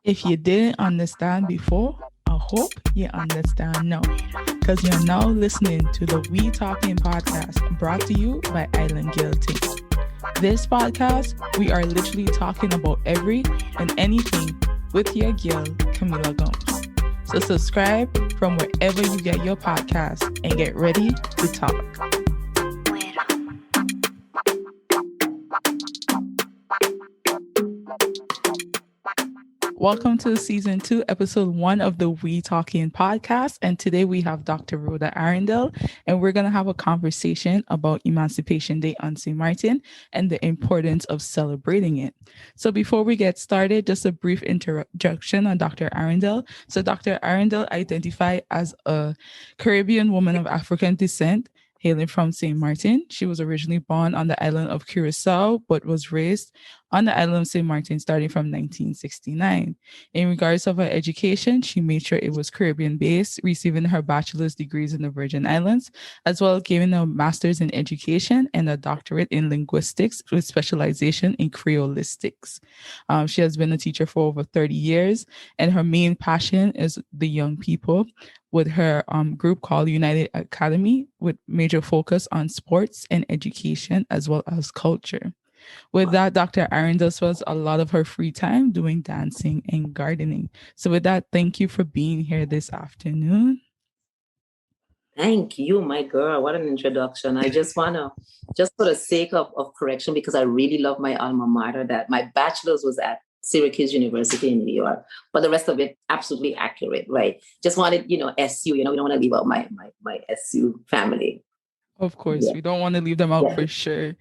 If you didn't understand before, I hope you understand now. Because you're now listening to the We Talking podcast brought to you by Island Girl Team. This podcast, we are literally talking about every and anything with your girl, Camila Gomes. So subscribe from wherever you get your podcast and get ready to talk. Welcome to season 2, episode 1 of the We Talking podcast. And today we have Dr. Rhoda Arrindell, and we're going to have a conversation about Emancipation Day on St. Martin and the importance of celebrating it. So before we get started, just a brief introduction on Dr. Arrindell. So Dr. Arrindell identified as a Caribbean woman of African descent, hailing from St. Martin. She was originally born on the island of Curacao, but was raised on the island of St. Martin starting from 1969. In regards of her education, she made sure it was Caribbean-based, receiving her bachelor's degrees in the Virgin Islands, as well as gaining a master's in education and a doctorate in linguistics with specialization in Creolistics. She has been a teacher for over 30 years, and her main passion is the young people, with her group called United Academy, with major focus on sports and education as well as culture. With that, Dr. Arrindell spends a lot of her free time doing dancing and gardening. So with that, thank you for being here this afternoon. Thank you, my girl. What an introduction. I just want to, just for the sake of correction, because I really love my alma mater, that my bachelor's was at Syracuse University in New York, but the rest of it absolutely accurate, right? Just wanted, SU, we don't want to leave out my SU family. Of course, we don't want to leave them out for sure.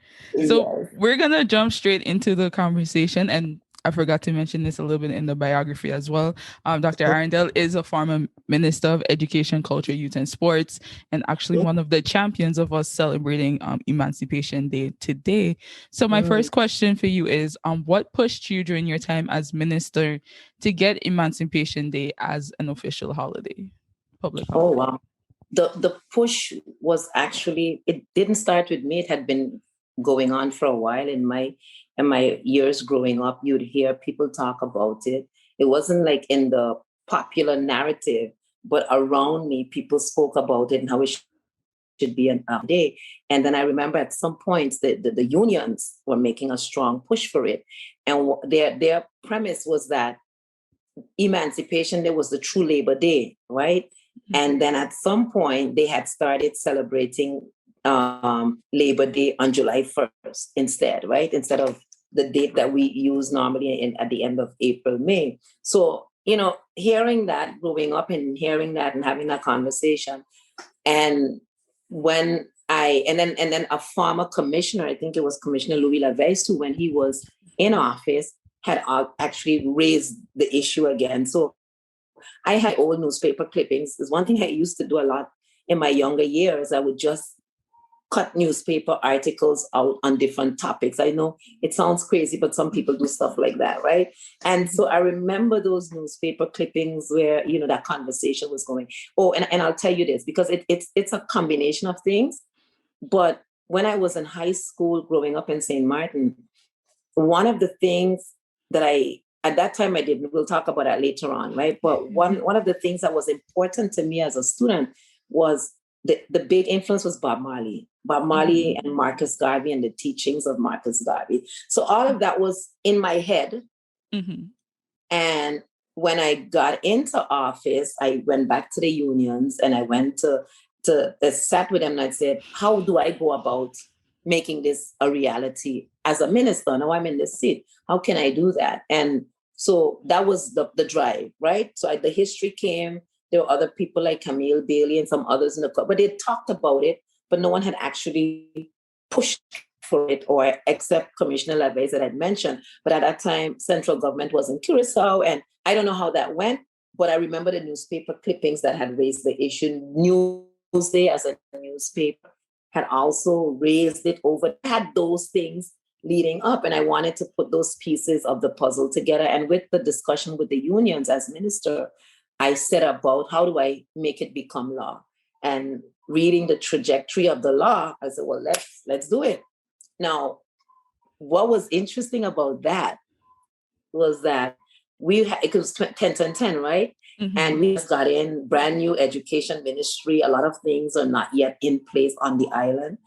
So we're going to jump straight into the conversation. And I forgot to mention this a little bit in the biography as well. Dr. Arrindell is a former Minister of Education, Culture, Youth, and Sports, and actually one of the champions of us celebrating Emancipation Day today. So my first question for you is, what pushed you during your time as minister to get Emancipation Day as an official holiday, public holiday? Oh, wow. The push was actually, it didn't start with me. It had been going on for a while. In my years growing up, you'd hear people talk about it. It wasn't like in the popular narrative, but around me, people spoke about it and how it should be a day. And then I remember at some points the unions were making a strong push for it. And their premise was that Emancipation Day was the true Labor Day, right? And then at some point, they had started celebrating Labor Day on July 1st instead, right? Instead of the date that we use normally at the end of April, May. So, hearing that, growing up and hearing that and having that conversation. And when and then a former commissioner, I think it was Commissioner Louis Laveste, when he was in office, had actually raised the issue again. So I had old newspaper clippings. There's one thing I used to do a lot in my younger years. I would just cut newspaper articles out on different topics. I know it sounds crazy, but some people do stuff like that, right? And so I remember those newspaper clippings where, that conversation was going. Oh, and I'll tell you this, because it's a combination of things. But when I was in high school growing up in St. Martin, one of the things that at that time I did, we'll talk about that later on, right? But one of the things that was important to me as a student was the big influence was Bob Marley and Marcus Garvey and the teachings of Marcus Garvey. So all of that was in my head. Mm-hmm. And when I got into office, I went back to the unions and I went to sat with them and I said, how do I go about making this a reality as a minister? Now I'm in this seat. How can I do that? And so that was the drive, right? So the history came. There were other people like Camille Bailey and some others in the club, but they talked about it, but no one had actually pushed for it, or except Commissioner Laveste that I'd mentioned. But at that time, central government was in Curacao, and I don't know how that went, but I remember the newspaper clippings that had raised the issue. Newsday as a newspaper had also raised it over, had those things leading up. And I wanted to put those pieces of the puzzle together. And with the discussion with the unions as minister, I set about how do I make it become law? And reading the trajectory of the law, I said, well, let's do it. Now, what was interesting about that was that it was 10, right? Mm-hmm. And we just got in brand new education ministry. A lot of things are not yet in place on the island,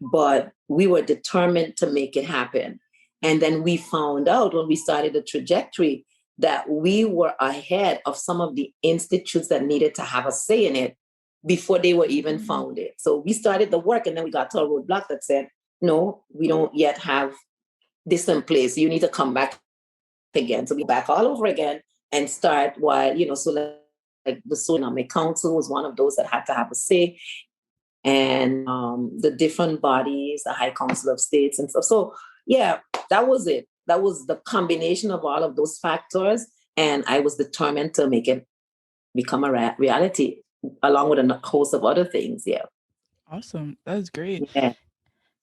but we were determined to make it happen. And then we found out when we started the trajectory that we were ahead of some of the institutes that needed to have a say in it before they were even founded. So we started the work, and then we got to a roadblock that said, no, we don't yet have this in place. You need to come back again. So we back all over again and start while, so like the Economic Council was one of those that had to have a say, and the different bodies, the High Council of States and stuff. So yeah, that was it. That was the combination of all of those factors. And I was determined to make it become a reality along with a host of other things. Yeah. Awesome. That's great. Yeah.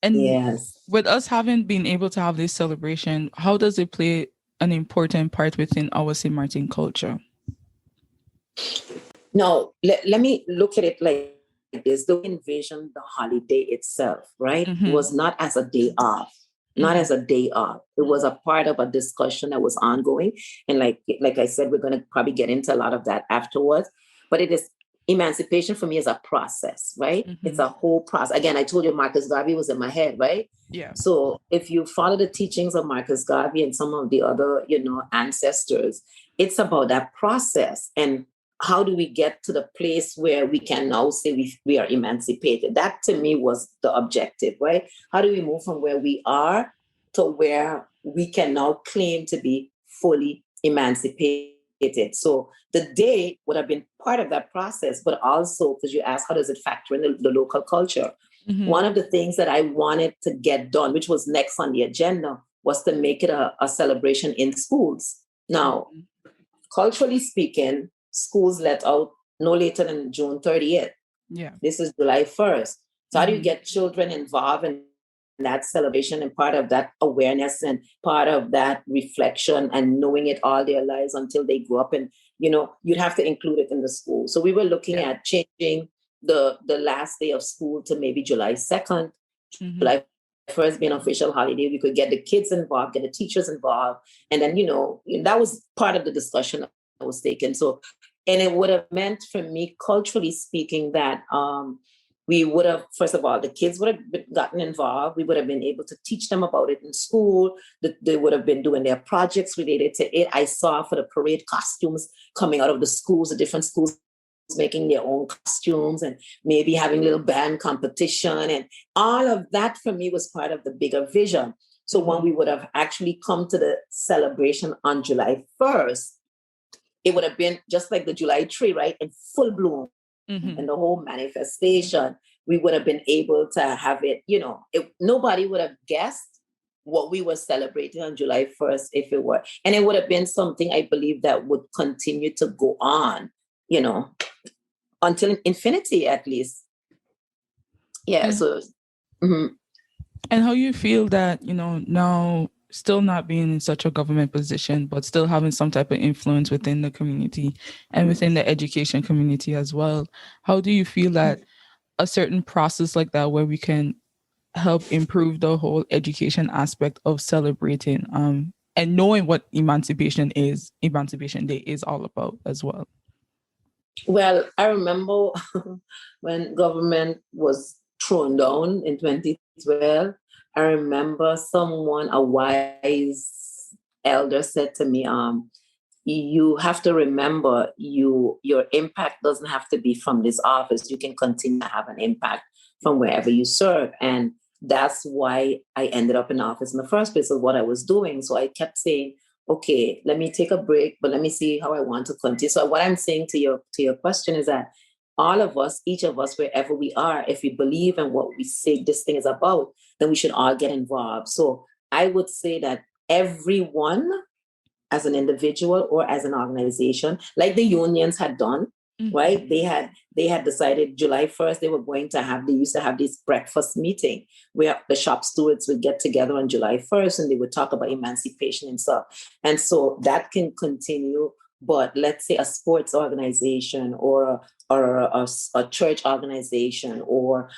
And Yes. with us having been able to have this celebration, how does it play an important part within our St. Martin culture? No, let me look at it like this. The envision the holiday itself, right, Mm-hmm. was not as a day off, not Mm-hmm. as a day off. It was a part of a discussion that was ongoing. And like I said, we're going to probably get into a lot of that afterwards. But it is emancipation for me is a process, right? Mm-hmm. It's a whole process. Again, I told you Marcus Garvey was in my head, right? Yeah. So if you follow the teachings of Marcus Garvey and some of the other, ancestors, it's about that process. And how do we get to the place where we can now say we are emancipated? That to me was the objective, right? How do we move from where we are to where we can now claim to be fully emancipated? So the day would have been part of that process, but also, because you asked, how does it factor in the local culture? Mm-hmm. One of the things that I wanted to get done, which was next on the agenda, was to make it a celebration in schools. Now, culturally speaking, schools let out no later than June 30th. Yeah. This is July 1st. So how do you get children involved in that celebration and part of that awareness and part of that reflection and knowing it all their lives until they grow up? And, you'd have to include it in the school. So we were looking at changing the last day of school to maybe July 2nd, July 1st being an official holiday. We could get the kids involved, get the teachers involved. And then, that was part of the discussion that was taken. So, and it would have meant for me, culturally speaking, that we would have, first of all, the kids would have gotten involved. We would have been able to teach them about it in school. They would have been doing their projects related to it. I saw for the parade costumes coming out of the schools, the different schools making their own costumes and maybe having a little band competition. And all of that for me was part of the bigger vision. So when we would have actually come to the celebration on July 1st, it would have been just like the July tree, right? In full bloom and the whole manifestation. We would have been able to have it, nobody would have guessed what we were celebrating on July 1st if it were. And it would have been something I believe that would continue to go on, until infinity at least. Yeah. And, So. and how you feel that, now still not being in such a government position, but still having some type of influence within the community and within the education community as well. How do you feel that a certain process like that, where we can help improve the whole education aspect of celebrating and knowing what Emancipation Day is all about as well? Well, I remember when government was thrown down in 2012, I remember someone, a wise elder, said to me, you have to remember your impact doesn't have to be from this office. You can continue to have an impact from wherever you serve. And that's why I ended up in office in the first place of what I was doing. So I kept saying, okay, let me take a break, but let me see how I want to continue. So what I'm saying to your question is that all of us, each of us, wherever we are, if we believe in what we say this thing is about, then we should all get involved. So I would say that everyone, as an individual or as an organization, like the unions had done, right? They had decided July 1st, they used to have this breakfast meeting where the shop stewards would get together on July 1st and they would talk about emancipation and stuff. And so that can continue. But let's say a sports organization or a church organization or,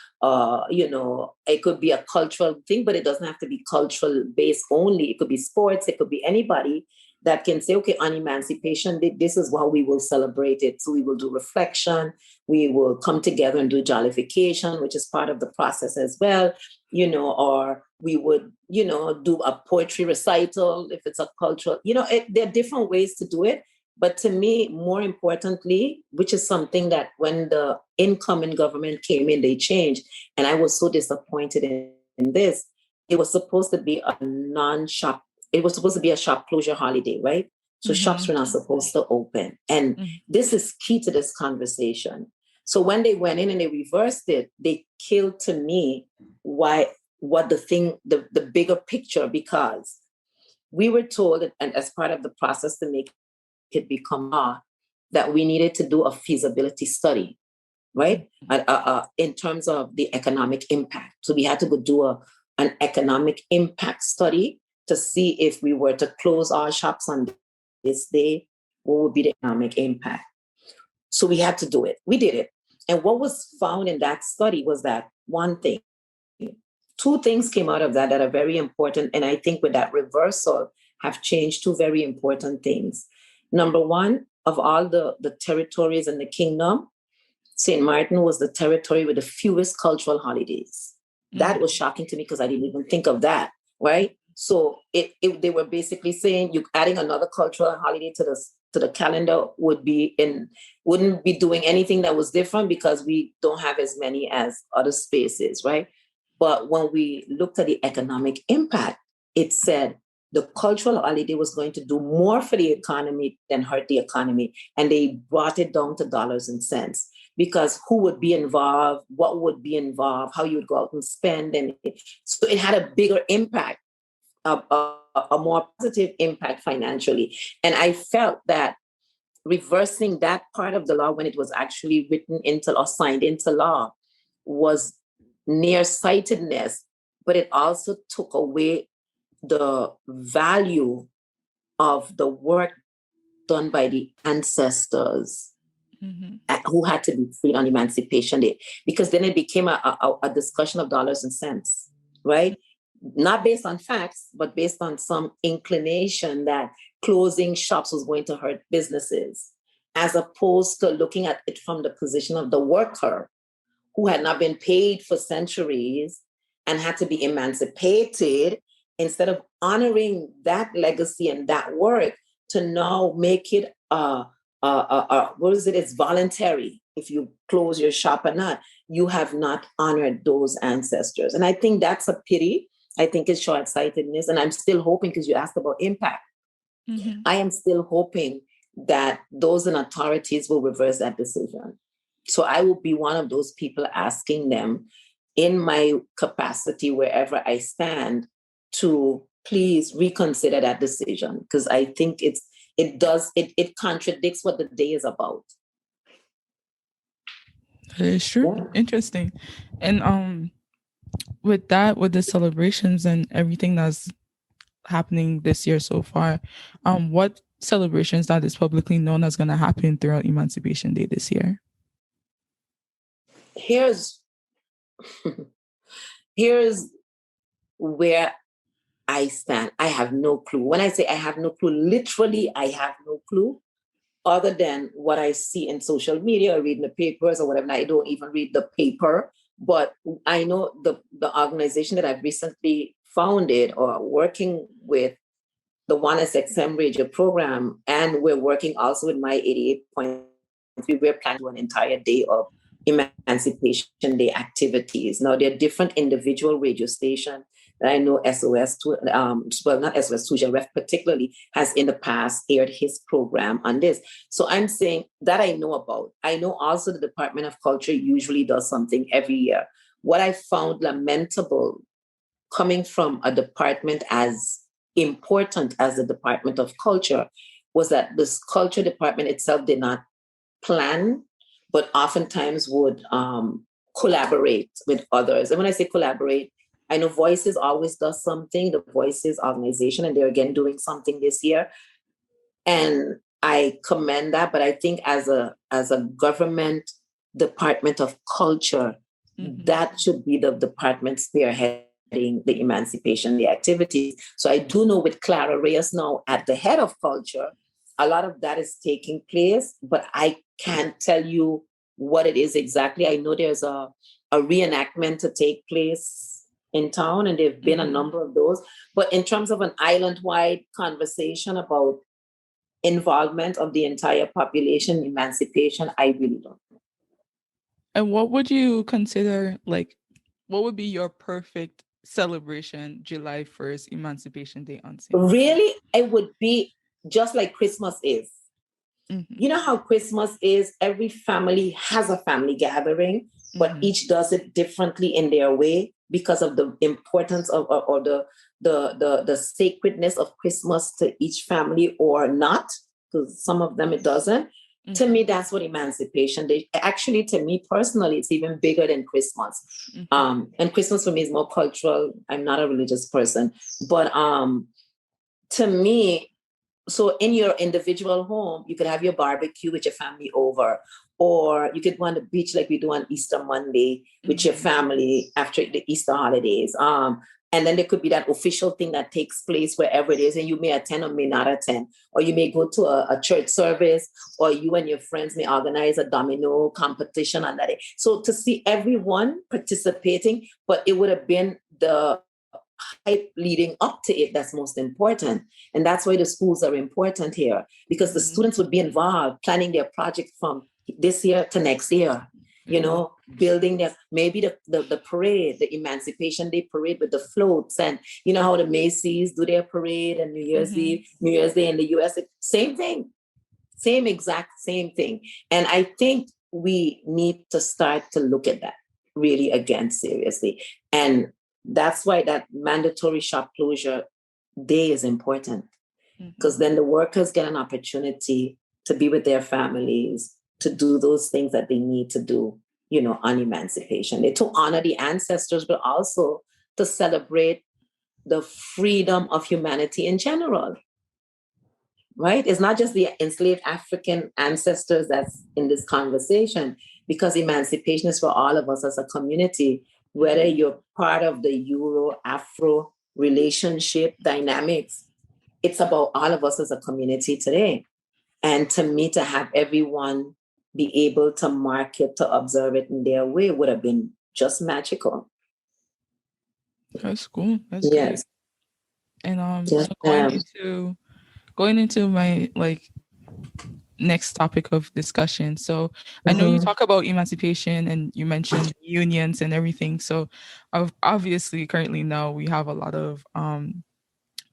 it could be a cultural thing, but it doesn't have to be cultural based only. It could be sports. It could be anybody. that can say, okay, on Emancipation Day, this is how we will celebrate it. So we will do reflection, we will come together and do jollification, which is part of the process as well, or we would, do a poetry recital if it's a cultural, there are different ways to do it. But to me, more importantly, which is something that when the incoming government came in, they changed. And I was so disappointed in this. It was supposed to be a non-shop. It was supposed to be a shop closure holiday, right? So shops were not supposed to open. And this is key to this conversation. So when they went in and they reversed it, they killed to me the bigger picture, because we were told, and as part of the process to make it become law, that we needed to do a feasibility study, right? In terms of the economic impact. So we had to go do an economic impact study to see if we were to close our shops on this day, what would be the economic impact? So we had to do it. We did it. And what was found in that study was that one thing, two things came out of that are very important. And I think with that reversal have changed two very important things. Number one, of all the territories in the kingdom, St. Martin was the territory with the fewest cultural holidays. That was shocking to me because I didn't even think of that, right? So they were basically saying you adding another cultural holiday to the calendar wouldn't be doing anything that was different because we don't have as many as other spaces, right? But when we looked at the economic impact, it said the cultural holiday was going to do more for the economy than hurt the economy. And they brought it down to dollars and cents. Because who would be involved, what would be involved, how you would go out and spend. And so it had a bigger impact, a more positive impact financially. And I felt that reversing that part of the law when it was actually written into or signed into law was nearsightedness, but it also took away the value of the work done by the ancestors. Who had to be free on Emancipation Day, because then it became a discussion of dollars and cents, right? Not based on facts, but based on some inclination that closing shops was going to hurt businesses, as opposed to looking at it from the position of the worker who had not been paid for centuries and had to be emancipated, instead of honoring that legacy and that work to now make it what is it? It's voluntary. If you close your shop or not, you have not honored those ancestors. And I think that's a pity. I think it's short-sightedness. And I'm still hoping, because you asked about impact, I am still hoping that those in authorities will reverse that decision. So I will be one of those people asking them in my capacity, wherever I stand, to please reconsider that decision, because I think it contradicts what the day is about. That is true. Yeah. Interesting. And with the celebrations and everything that's happening this year so far, what celebrations that is publicly known as going to happen throughout Emancipation Day this year? Here's where I stand. I have no clue. When I say I have no clue, literally I have no clue, other than what I see in social media or reading the papers or whatever. I don't even read the paper, but I know the organization that I've recently founded or working with, the 1SXM radio program, and we're working also with my 88.3. We're planning to do an entire day of Emancipation Day activities. Now, there are different individual radio stations that I know not SOS, Tuja particularly has in the past aired his program on this. So I'm saying that I know about. I know also the Department of Culture usually does something every year. What I found lamentable, coming from a department as important as the Department of Culture, was that this culture department itself did not plan, but oftentimes would collaborate with others. And when I say collaborate, I know Voices always does something, the Voices organization, and they're again doing something this year. And I commend that, but I think as a government Department of Culture, that should be the department spearheading the Emancipation Day activities. So I do know with Clara Reyes now at the head of culture, a lot of that is taking place, but I can't tell you what it is exactly. I know there's a reenactment to take place in town, and there've been a number of those. But in terms of an island-wide conversation about involvement of the entire population, emancipation, I really don't know. And what would you consider, like, what would be your perfect celebration July 1st, Emancipation Day on St. Martin? Really, it would be just like Christmas is. You know how Christmas is? Every family has a family gathering, but each does it differently in their way because of the importance of or the sacredness of Christmas to each family, or not, because some of them it doesn't. To me, that's what Emancipation Day. Actually, to me personally, it's even bigger than Christmas. And Christmas for me is more cultural. I'm not a religious person, but to me, so in your individual home, you could have your barbecue with your family over, or you could go on the beach like we do on Easter Monday with your family after the Easter holidays. And then there could be that official thing that takes place wherever it is, and you may attend or may not attend, or you may go to a church service, or you and your friends may organize a domino competition on that day. So to see everyone participating, but it would have been the hype leading up to it that's most important. And that's why the schools are important here, because the students would be involved planning their project from this year to next year, you know, building their, maybe the parade, the Emancipation Day parade with the floats, and you know how the Macy's do their parade, and New Year's Eve, New Year's Day in the US, same thing, same exact same thing. And I think we need to start to look at that really again seriously. And that's why that mandatory shop closure day is important, because then the workers get an opportunity to be with their families, to do those things that they need to do, you know, on Emancipation Day, to honor the ancestors, but also to celebrate the freedom of humanity in general, right? It's not just the enslaved African ancestors that's in this conversation, because emancipation is for all of us as a community, whether you're part of the Euro-Afro relationship dynamics. It's about all of us as a community today. And to me, to have everyone be able to mark it, to observe it in their way would have been just magical. That's cool. That's yes. great. And Yes, so going into my next topic of discussion. So I know you talk about emancipation and you mentioned unions and everything. So obviously currently now we have a lot of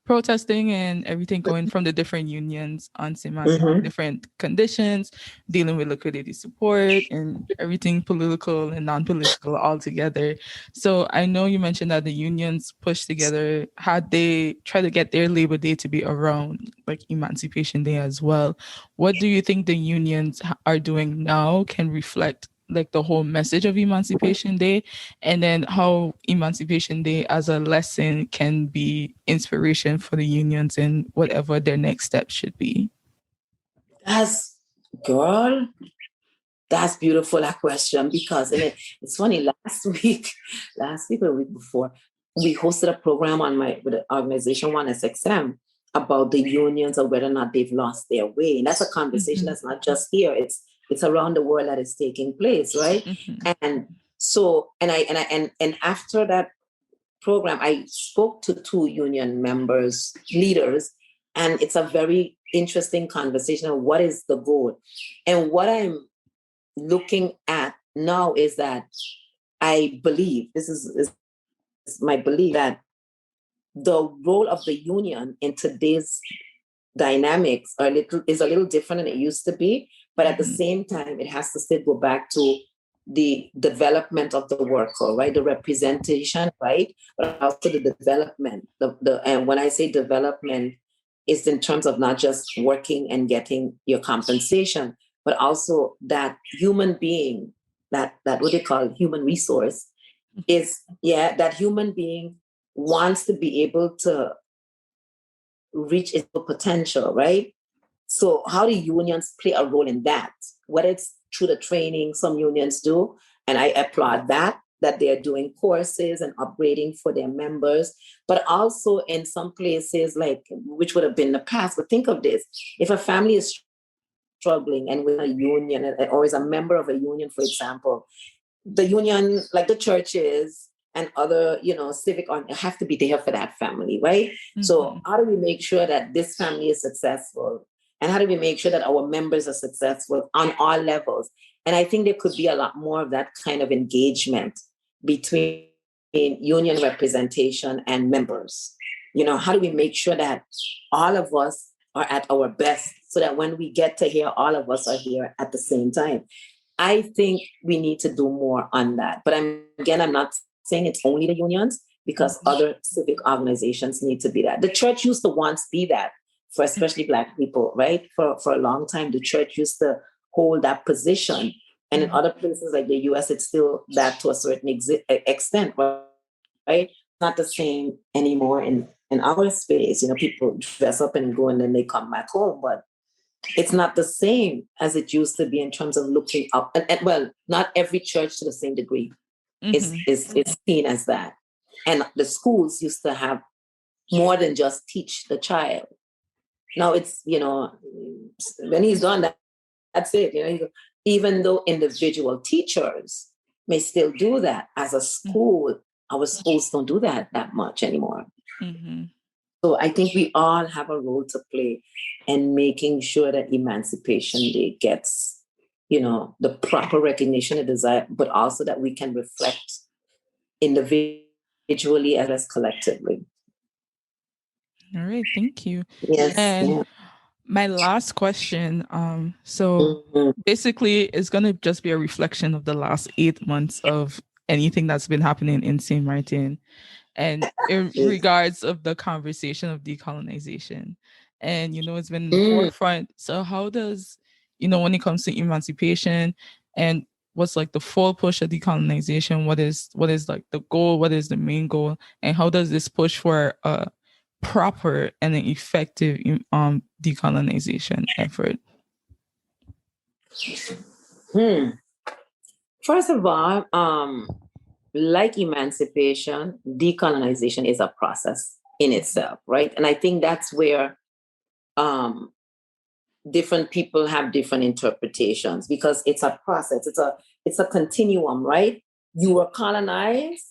protesting and everything going from the different unions on St. Martin, different conditions, dealing with liquidity support and everything political and non-political all together. So I know you mentioned that the unions pushed together, had they try to get their Labor Day to be around like Emancipation Day as well. What do you think the unions are doing now can reflect like the whole message of Emancipation Day, and then how Emancipation Day as a lesson can be inspiration for the unions in whatever their next steps should be? That's, girl, that's beautiful, that question, because it's funny, last week or the week before, we hosted a program with the organization 1SXM about the unions or whether or not they've lost their way. And that's a conversation that's not just here. It's around the world that is taking place, right? And so, and after that program, I spoke to 2 union members, leaders, and it's a very interesting conversation of what is the goal. And what I'm looking at now is that I believe, this is my belief, that the role of the union in today's dynamics is a little different than it used to be. But at the same time, it has to still go back to the development of the worker, right? The representation, right? But also the development. And when I say development, it's in terms of not just working and getting your compensation, but also that human being, that what they call human resource, is, that human being wants to be able to reach its potential, right? So how do unions play a role in that? Whether it's through the training some unions do, and I applaud that, that they are doing courses and upgrading for their members, but also in some places, like, which would have been the past. But think of this: if a family is struggling and with a union, or is a member of a union, for example, the union, like the churches and other, civic, have to be there for that family, right? Mm-hmm. So how do we make sure that this family is successful? And how do we make sure that our members are successful on all levels? And I think there could be a lot more of that kind of engagement between union representation and members. How do we make sure that all of us are at our best, so that when we get to here, all of us are here at the same time? I think we need to do more on that. But I'm not saying it's only the unions, because other civic organizations need to be that. The church used to once be that for especially Black people, right? For a long time, the church used to hold that position. And in other places like the US, it's still that to a certain extent, right? Not the same anymore in our space. People dress up and go and then they come back home. But it's not the same as it used to be in terms of looking up. And well, not every church to the same degree is seen as that. And the schools used to have more than just teach the child. Now it's, when he's done that, that's it. Even though individual teachers may still do that, as a school, our schools don't do that much anymore. Mm-hmm. So I think we all have a role to play in making sure that Emancipation Day gets, the proper recognition it deserves, but also that we can reflect individually as well as collectively. All right, thank you. Yes. And my last question, so basically it's gonna just be a reflection of the last 8 months of anything that's been happening in St. Martin, and in regards of the conversation of decolonization. And it's been in the forefront. So how does, when it comes to emancipation, and what's like the full push of decolonization, what is like the goal, what is the main goal, and how does this push for proper and an effective decolonization effort? First of all, like emancipation, decolonization is a process in itself, right? And I think that's where different people have different interpretations, because it's a process. It's a continuum, right? You were colonized.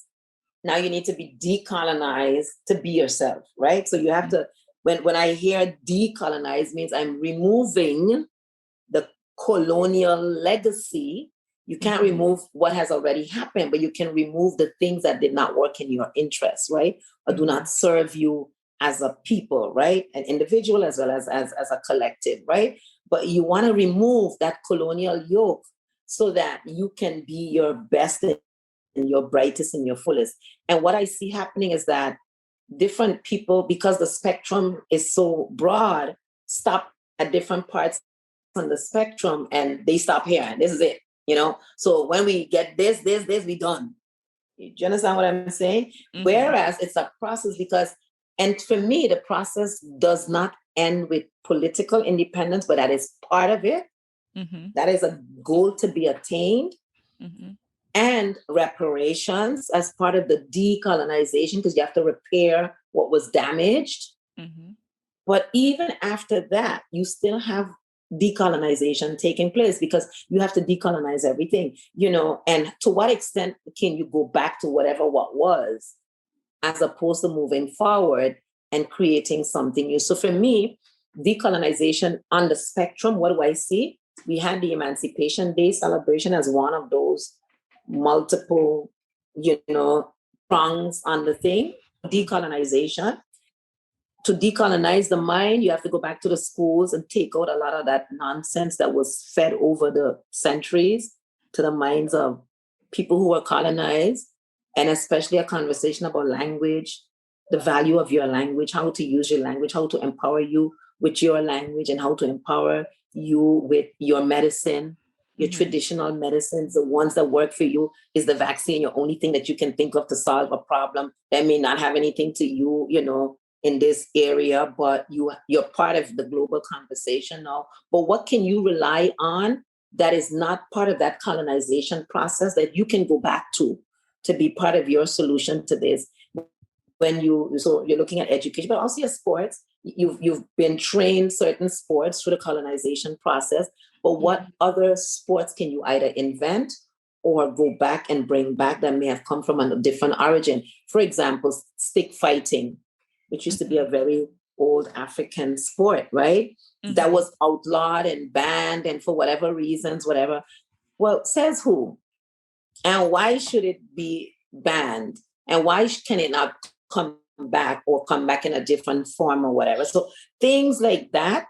Now you need to be decolonized to be yourself, right? So you have to, when I hear decolonize, means I'm removing the colonial legacy. You can't remove what has already happened, but you can remove the things that did not work in your interest, right? Or do not serve you as a people, right? An individual as well as a collective, right? But you want to remove that colonial yoke so that you can be your best and your brightest and your fullest. And what I see happening is that different people, because the spectrum is so broad, stop at different parts on the spectrum and they stop here. And this is it, So when we get this, we done. Do you understand what I'm saying? Whereas it's a process, and for me, the process does not end with political independence, but that is part of it. That is a goal to be attained. And reparations as part of the decolonization, because you have to repair what was damaged. But even after that, you still have decolonization taking place, because you have to decolonize everything, and to what extent can you go back to what was, as opposed to moving forward and creating something new? So for me, decolonization on the spectrum, what do I see? We had the Emancipation Day celebration as one of those multiple, prongs on the thing. Decolonization. To decolonize the mind, you have to go back to the schools and take out a lot of that nonsense that was fed over the centuries to the minds of people who were colonized, and especially a conversation about language, the value of your language, how to use your language, how to empower you with your language, and how to empower you with your medicine, your traditional medicines, the ones that work for you. Is the vaccine your only thing that you can think of to solve a problem that may not have anything to you, in this area, but you're part of the global conversation now. But what can you rely on that is not part of that colonization process that you can go back to to be part of your solution to this. So you're looking at education, but also your sports. You've been trained certain sports through the colonization process, but what other sports can you either invent or go back and bring back that may have come from a different origin? For example, stick fighting, which used to be a very old African sport, right? That was outlawed and banned, and for whatever reasons, whatever. Well, says who? And why should it be banned? And why can it not come back or come back in a different form or whatever? So things like that.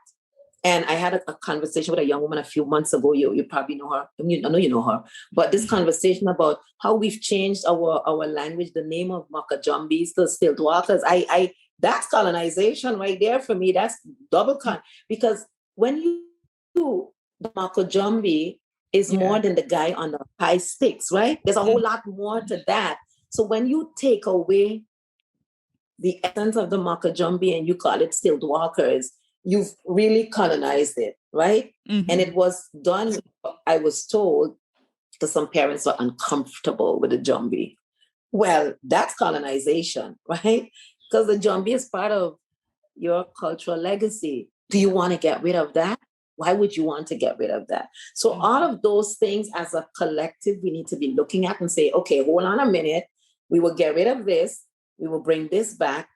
And I had a conversation with a young woman a few months ago. You probably know her. I know you know her. But this conversation about how we've changed our language, the name of Makajumbis to Stiltwalkers. That's colonization right there for me. That's double because when you do the Makajumbi is more than the guy on the high sticks, right? There's a whole lot more to that. So when you take away the essence of the Makajumbi and you call it Stiltwalkers, you've really colonized it, right? And it was done, I was told, because some parents were uncomfortable with the Jumbi. Well, that's colonization, right? Because the Jumbi is part of your cultural legacy. Do you want to get rid of that? Why would you want to get rid of that? So all of those things as a collective, we need to be looking at and say, okay, hold on a minute. We will get rid of this. We will bring this back.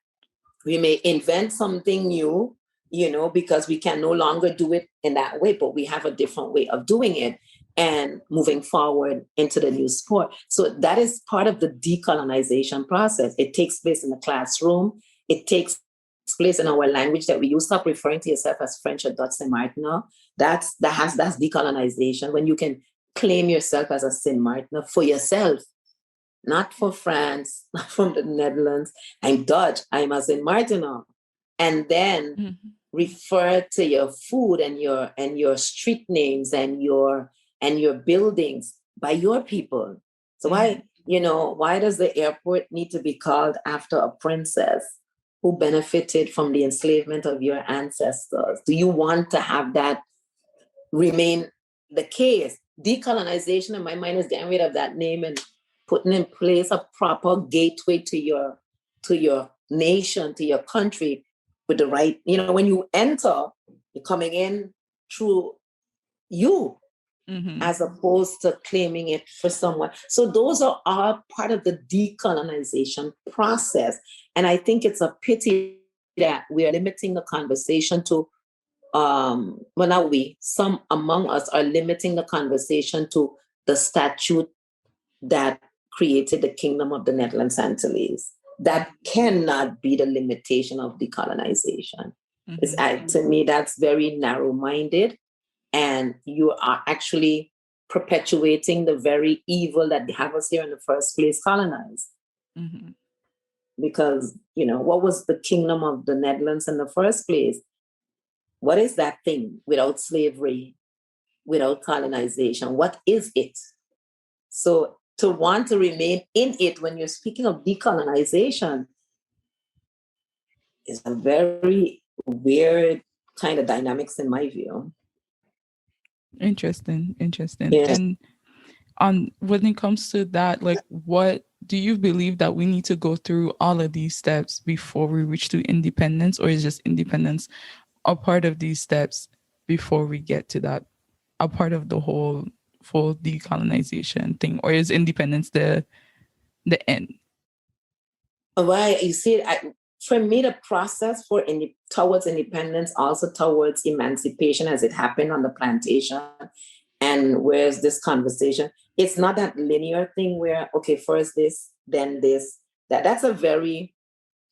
We may invent something new, because we can no longer do it in that way, but we have a different way of doing it and moving forward into the new sport. So that is part of the decolonization process. It takes place in the classroom. It takes place in our language that we use. Stop referring to yourself as French or Dutch Saint Martin. That's decolonization, when you can claim yourself as a Saint Martin for yourself, not for France, not from the Netherlands. I'm Dutch. I'm a Saint Martin. And then refer to your food and your street names and your buildings by your people. So why does the airport need to be called after a princess who benefited from the enslavement of your ancestors? Do you want to have that remain the case? Decolonization, in my mind, is getting rid of that name and putting in place a proper gateway to your nation, to your country, with the right, when you enter, you're coming in through you, as opposed to claiming it for someone. So those are all part of the decolonization process. And I think it's a pity that we are limiting the conversation to, not we, some among us are limiting the conversation to the statute that created the Kingdom of the Netherlands Antilles. That cannot be the limitation of decolonization. To me, that's very narrow-minded, and you are actually perpetuating the very evil that have us here in the first place colonized. Because, what was the Kingdom of the Netherlands in the first place? What is that thing without slavery, without colonization? What is it? So to want to remain in it when you're speaking of decolonization is a very weird kind of dynamics in my view. Interesting. Yes. And when it comes to that, like, what do you believe that we need to go through all of these steps before we reach to independence, or is just independence a part of these steps before we get to that, a part of the whole full decolonization thing, or is independence the end? Right. You see, for me, the process towards independence, also towards emancipation, as it happened on the plantation, and where's this conversation? It's not that linear thing where, okay, first this, then this. That's a very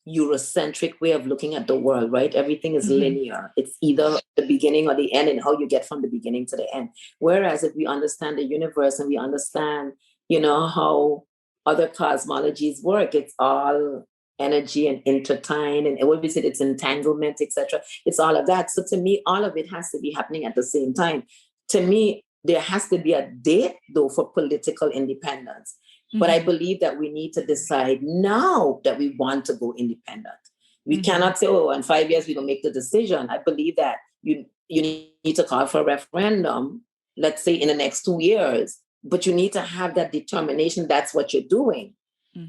Eurocentric way of looking at the world, right? Everything is linear. It's either the beginning or the end, and how you get from the beginning to the end. Whereas if we understand the universe and we understand, how other cosmologies work, it's all energy and intertwined, and what we said, it's entanglement, etc. It's all of that. So to me, all of it has to be happening at the same time. To me, there has to be a date, though, for political independence. But I believe that we need to decide now that we want to go independent. We cannot say, in 5 years, we don't make the decision. I believe that you need to call for a referendum, let's say in the next 2 years, but you need to have that determination. That's what you're doing.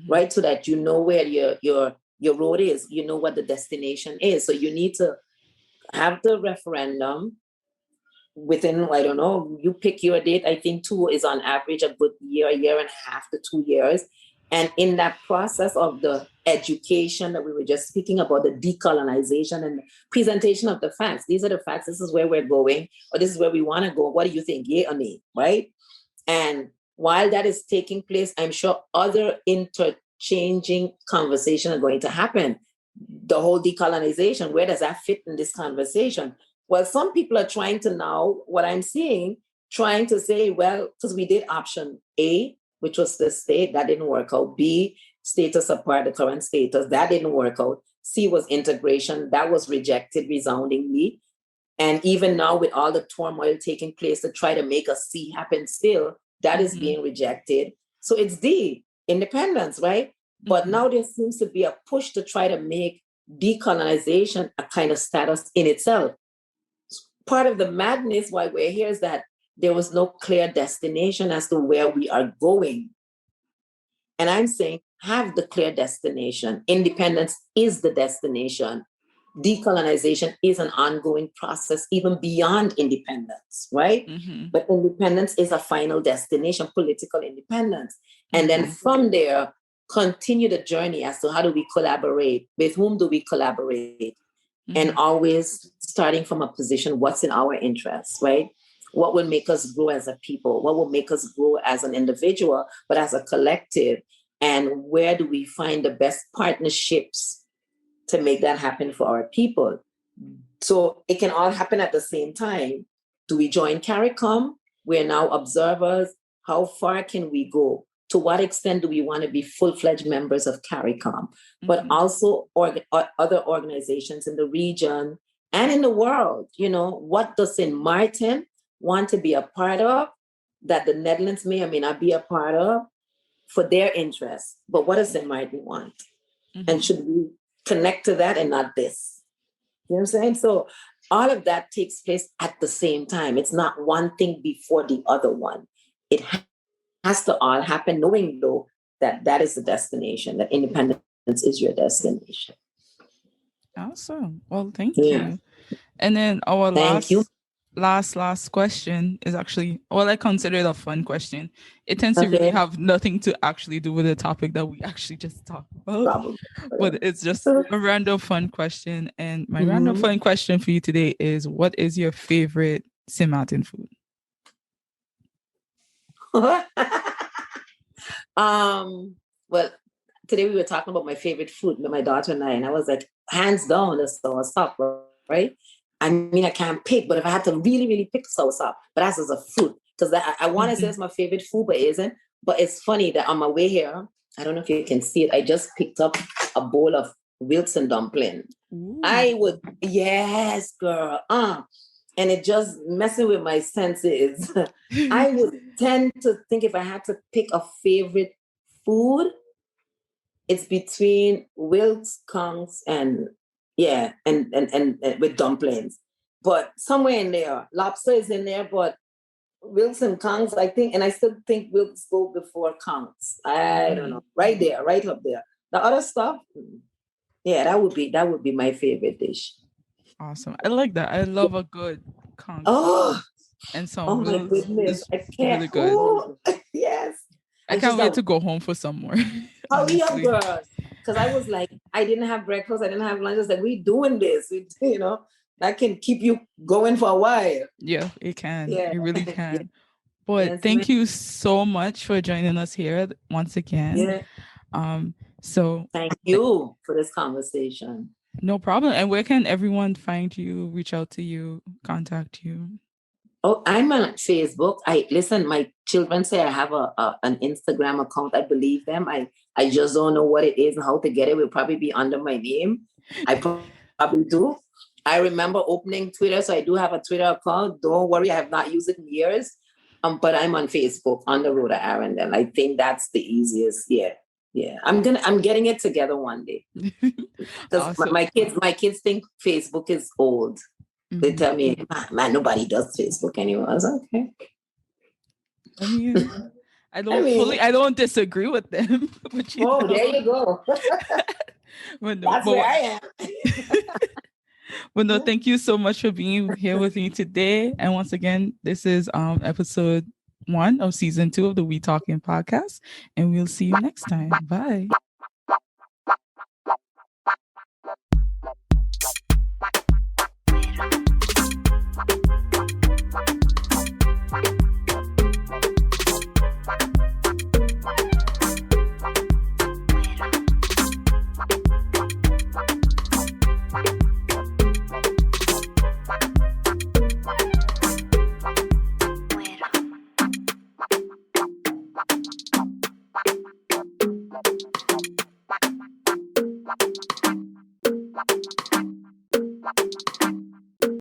right? So that you know where your road is, you know what the destination is. So you need to have the referendum within, I don't know, you pick your date. I think 2 is on average a good year and a half to 2 years. And in that process of the education that we were just speaking about, the decolonization and the presentation of the facts, these are the facts, this is where we're going, or this is where we want to go. What do you think? Yay or nay, right? And while that is taking place, I'm sure other interchanging conversations are going to happen. The whole decolonization, where does that fit in this conversation? Well, some people are trying to now, what I'm seeing, trying to say, well, because we did option A, which was the state, that didn't work out. B, status apart, the current status, that didn't work out. C was integration, that was rejected resoundingly. And even now, with all the turmoil taking place to try to make a C happen still, that is being rejected. So it's D, independence, right? But now there seems to be a push to try to make decolonization a kind of status in itself. Part of the madness why we're here is that there was no clear destination as to where we are going. And I'm saying, have the clear destination. Independence is the destination. Decolonization is an ongoing process, even beyond independence, right? But independence is a final destination, political independence. And then from there, continue the journey as to how do we collaborate? With whom do we collaborate? And always starting from a position, what's in our interests, right? What will make us grow as a people? What will make us grow as an individual, but as a collective? And where do we find the best partnerships to make that happen for our people? So it can all happen at the same time. Do we join CARICOM? We're now observers. How far can we go? To what extent do we want to be full-fledged members of CARICOM? But also other organizations in the region and in the world. You know, what does St. Martin want to be a part of that the Netherlands may or may not be a part of for their interests? But what does St. Martin want? And should we connect to that and not this? You know what I'm saying? So all of that takes place at the same time. It's not one thing before the other one. It has to all happen, knowing though that that is the destination, that independence is your destination. Awesome. Well, thank you. And then our last question is actually, well, I consider it a fun question. It tends to really have nothing to actually do with the topic that we actually just talked about. Probably. But it's just a random fun question. And my random fun question for you today is, what is your favorite St. Martin food? Well, today we were talking about my favorite food with my daughter and I was like, hands down, the soursop, right? I mean, I can't pick, but if I had to really, really pick soursop, but that's as a fruit, because I want to say it's my favorite food, but it isn't. But it's funny that on my way here, I don't know if you can see it, I just picked up a bowl of Wilson dumpling. Yes, girl. And it just messing with my senses. I would tend to think if I had to pick a favorite food, it's between Wilkes, Kongs, and with dumplings. But somewhere in there, lobster is in there, but Wilkes and Kongs, I think, and I still think Wilkes go before Kongs. I don't know. Right there, right up there. The other stuff, that would be my favorite dish. Awesome. I like that. I love a good Kongs. And some my goodness. I can't. Really good. Ooh, yes. I can't wait to go home for some more. Hurry up, girls. Because I was like, I didn't have breakfast, I didn't have lunch. I was like, we doing this. That can keep you going for a while. Yeah, it can. Yeah. It really can. But thank you so much for joining us here once again. So thank you for this conversation. No problem. And where can everyone find you, reach out to you, contact you? Oh, I'm on Facebook. My children say I have an Instagram account. I believe them. I just don't know what it is and how to get it. It will probably be under my name. I probably do. I remember opening Twitter, so I do have a Twitter account. Don't worry, I have not used it in years. But I'm on Facebook under Rhoda Arrindell. I think that's the easiest. Yeah. I'm getting it together one day. Awesome. my kids think Facebook is old. They tell me, man, nobody does Facebook anymore. I was like, okay. I mean, I don't disagree with them. But oh, there you go. but no, That's where I am. but no, thank you so much for being here with me today. And once again, this is episode 1 of season 2 of the We Talking podcast. And we'll see you next time. Bye.